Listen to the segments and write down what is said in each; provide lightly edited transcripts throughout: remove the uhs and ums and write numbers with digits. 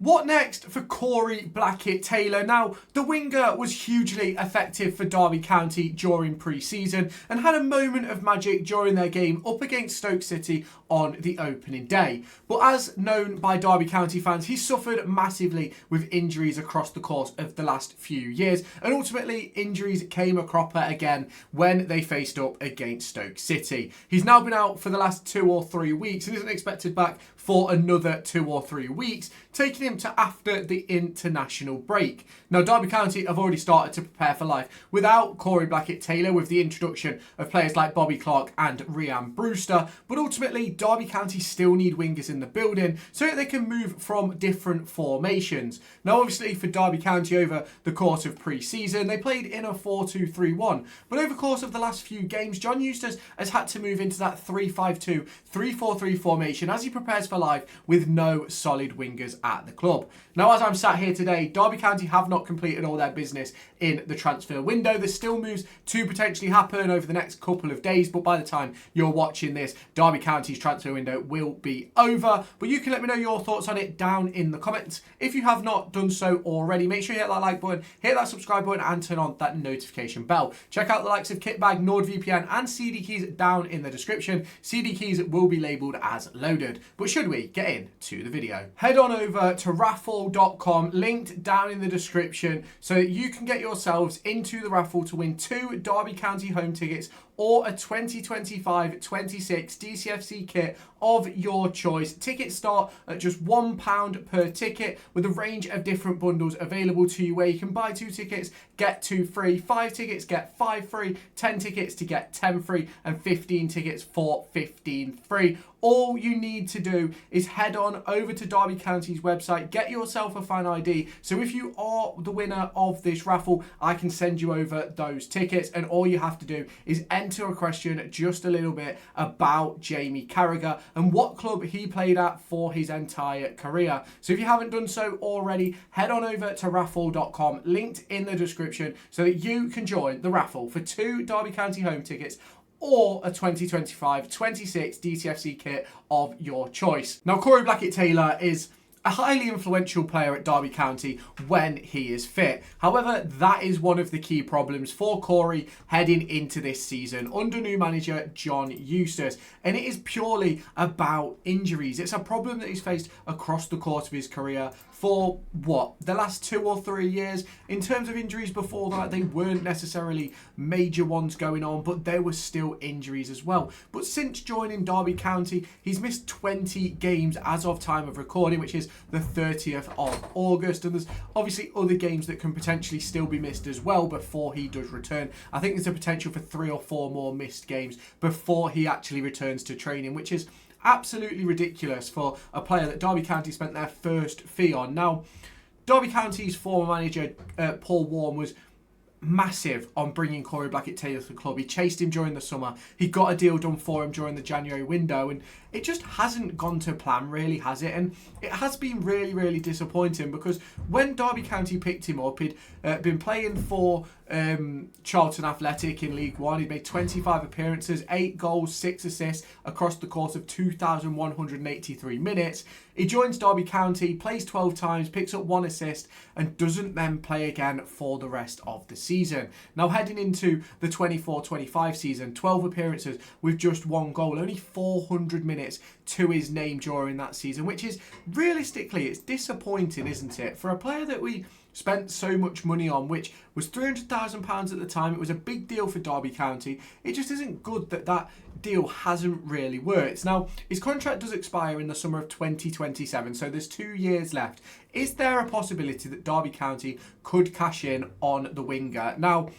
What next for Corey Blackett-Taylor? Now, the winger was hugely effective for Derby County during pre-season and had a moment of magic during their game up against Stoke City on the opening day. But as known by Derby County fans, he suffered massively with injuries across the course of the last few years, and ultimately injuries came a cropper again when they faced up against Stoke City. He's now been out for the last 2 or 3 weeks and isn't expected back for another 2 or 3 weeks, taking him to after the international break. Now, Derby County have already started to prepare for life without Corey Blackett-Taylor, with the introduction of players like Bobby Clark and Ryan Brewster, but ultimately Derby County still need wingers in the building so that they can move from different formations. Now, obviously for Derby County over the course of pre-season, they played in a 4-2-3-1, but over the course of the last few games, John Eustace has had to move into that 3-5-2, 3-4-3 formation as he prepares for life with no solid wingers at the club. Now, as I'm sat here today, Derby County have not completed all their business in the transfer window. There's still moves to potentially happen over the next couple of days, but by the time you're watching this, Derby County's transfer window will be over. But you can let me know your thoughts on it down in the comments. If you have not done so already, make sure you hit that like button, hit that subscribe button, and turn on that notification bell. Check out the likes of Kitbag, NordVPN, and CD Keys down in the description. CD Keys will be labelled as loaded. But should we get into the video? Head on over to raffle.com, linked down in the description, so that you can get yourselves into the raffle to win 2 Derby County home tickets or a 2025-26 DCFC kit of your choice. Tickets start at just £1 per ticket, with a range of different bundles available to you, where you can buy 2 tickets, get 2 free, 5 tickets, get 5 free, 10 tickets to get 10 free, and 15 tickets for 15 free. All you need to do is head on over to Derby County's website, get yourself a fan ID. So if you are the winner of this raffle, I can send you over those tickets, and all you have to do is enter a question just a little bit about Jamie Carragher and what club he played at for his entire career. So if you haven't done so already, head on over to raffle.com, linked in the description, so that you can join the raffle for 2 Derby County home tickets or a 2025-26 DCFC kit of your choice. Now, Corey Blackett-Taylor is a highly influential player at Derby County when he is fit. However, that is one of the key problems for Corey heading into this season under new manager John Eustace, and it is purely about injuries. It's a problem that he's faced across the course of his career for the last 2 or 3 years. In terms of injuries before that, they weren't necessarily major ones going on, but there were still injuries as well. But since joining Derby County, he's missed 20 games as of time of recording, which is the 30th of August, and there's obviously other games that can potentially still be missed as well before he does return. I think there's a potential for 3 or 4 more missed games before he actually returns to training, which is absolutely ridiculous for a player that Derby County spent their first fee on. Now, Derby County's former manager, Paul Warne, was massive on bringing Corey Blackett-Taylor to the club. He chased him during the summer. He got a deal done for him during the January window, and it just hasn't gone to plan, really, has it? And it has been really, really disappointing, because when Derby County picked him up, he'd been playing for Charlton Athletic in League One. He'd made 25 appearances, 8 goals, 6 assists across the course of 2,183 minutes. He joins Derby County, plays 12 times, picks up 1 assist, and doesn't then play again for the rest of the season. Now, heading into the 24-25 season, 12 appearances with just 1 goal, only 400 minutes to his name during that season, which is, realistically, it's disappointing, isn't it? For a player that we spent so much money on, which was £300,000 at the time. It was a big deal for Derby County. It just isn't good that that deal hasn't really worked. Now, his contract does expire in the summer of 2027, so there's 2 years left. Is there a possibility that Derby County could cash in on the winger? Now,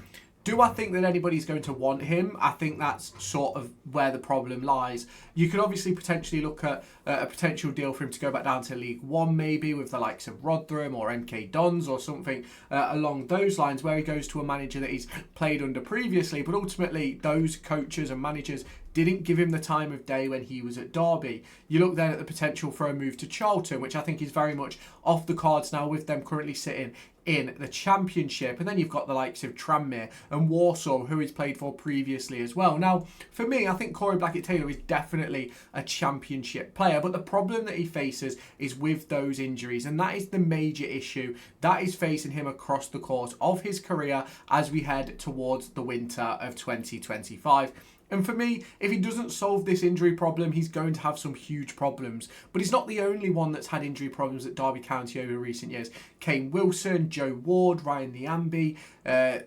do I think that anybody's going to want him? I think that's sort of where the problem lies. You could obviously potentially look at a potential deal for him to go back down to League One, maybe with the likes of Rotherham or MK Dons or something along those lines, where he goes to a manager that he's played under previously. But ultimately, those coaches and managers didn't give him the time of day when he was at Derby. You look then at the potential for a move to Charlton, which I think is very much off the cards now, with them currently sitting in the Championship. And then you've got the likes of Tranmere and Warsaw, who he's played for previously as well. Now, for me, I think Corey Blackett-Taylor is definitely a Championship player, but the problem that he faces is with those injuries, and that is the major issue that is facing him across the course of his career as we head towards the winter of 2025. And for me, if he doesn't solve this injury problem, he's going to have some huge problems. But he's not the only one that's had injury problems at Derby County over recent years. Kane Wilson, Joe Ward, Ryan Niambi.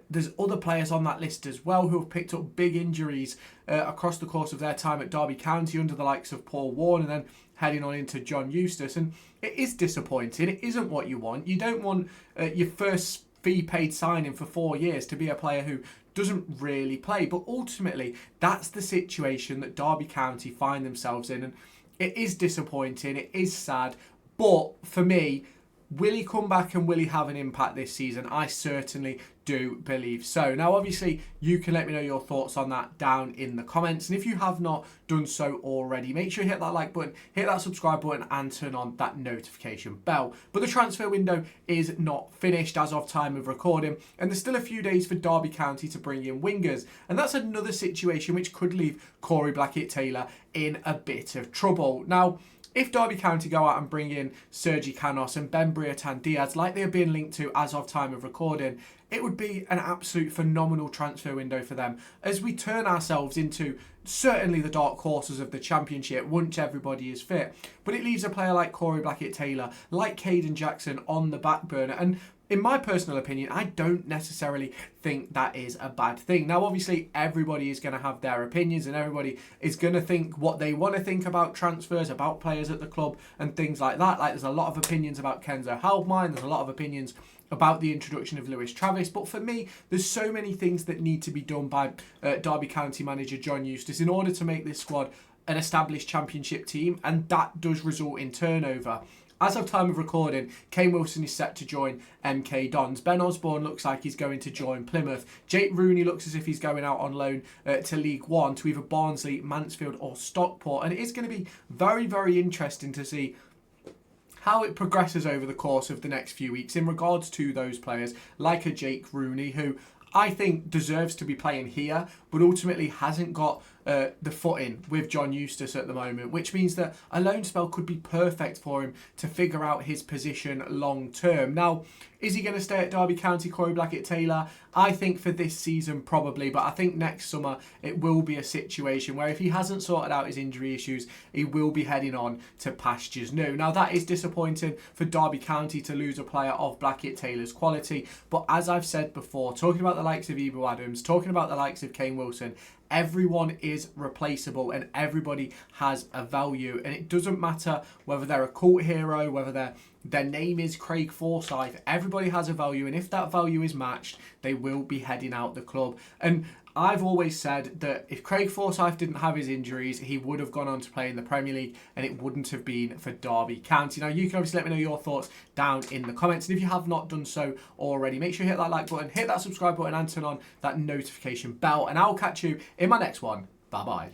There's other players on that list as well who have picked up big injuries across the course of their time at Derby County, under the likes of Paul Warne, and then heading on into John Eustace. And it is disappointing. It isn't what you want. You don't want your first fee-paid signing for 4 years to be a player who doesn't really play. But ultimately, that's the situation that Derby County find themselves in. And it is disappointing. It is sad. But for me, will he come back and will he have an impact this season? I certainly do believe so. Now, obviously, you can let me know your thoughts on that down in the comments. And if you have not done so already, make sure you hit that like button, hit that subscribe button, and turn on that notification bell. But the transfer window is not finished as of time of recording, and there's still a few days for Derby County to bring in wingers. And that's another situation which could leave Corey Blackett-Taylor in a bit of trouble. Now, if Derby County go out and bring in Sergi Canos and Brereton Diaz, like they are being linked to as of time of recording, it would be an absolute phenomenal transfer window for them as we turn ourselves into certainly the dark horses of the Championship once everybody is fit. But it leaves a player like Corey Blackett-Taylor, like Caden Jackson, on the back burner. And in my personal opinion, I don't necessarily think that is a bad thing. Now, obviously, everybody is going to have their opinions and everybody is going to think what they want to think about transfers, about players at the club and things like that. Like, there's a lot of opinions about Kenzo Halbmine. There's a lot of opinions about the introduction of Lewis Travis. But for me, there's so many things that need to be done by Derby County manager John Eustace in order to make this squad an established Championship team, and that does result in turnover. As of time of recording, Kane Wilson is set to join MK Dons. Ben Osborne looks like he's going to join Plymouth. Jake Rooney looks as if he's going out on loan to League One, to either Barnsley, Mansfield or Stockport. And it is going to be very, very interesting to see how it progresses over the course of the next few weeks in regards to those players like a Jake Rooney, who I think deserves to be playing here, but ultimately hasn't got the footing with John Eustace at the moment, which means that a loan spell could be perfect for him to figure out his position long term. Now, is he going to stay at Derby County, Corey Blackett-Taylor? I think for this season probably, but I think next summer it will be a situation where if he hasn't sorted out his injury issues, he will be heading on to pastures new. Now, that is disappointing for Derby County to lose a player of Blackett-Taylor's quality, but as I've said before, talking about the likes of Ebro Adams, talking about the likes of Kane Wilson, everyone is replaceable and everybody has a value, and it doesn't matter whether they're a cult hero, whether their name is Craig Forsyth. Everybody has a value, and if that value is matched, they will be heading out the club. And I've always said that if Craig Forsyth didn't have his injuries, he would have gone on to play in the Premier League, and it wouldn't have been for Derby County. Now, you can obviously let me know your thoughts down in the comments, and if you have not done so already, make sure you hit that like button, hit that subscribe button, and turn on that notification bell, and I'll catch you in my next one. Bye-bye.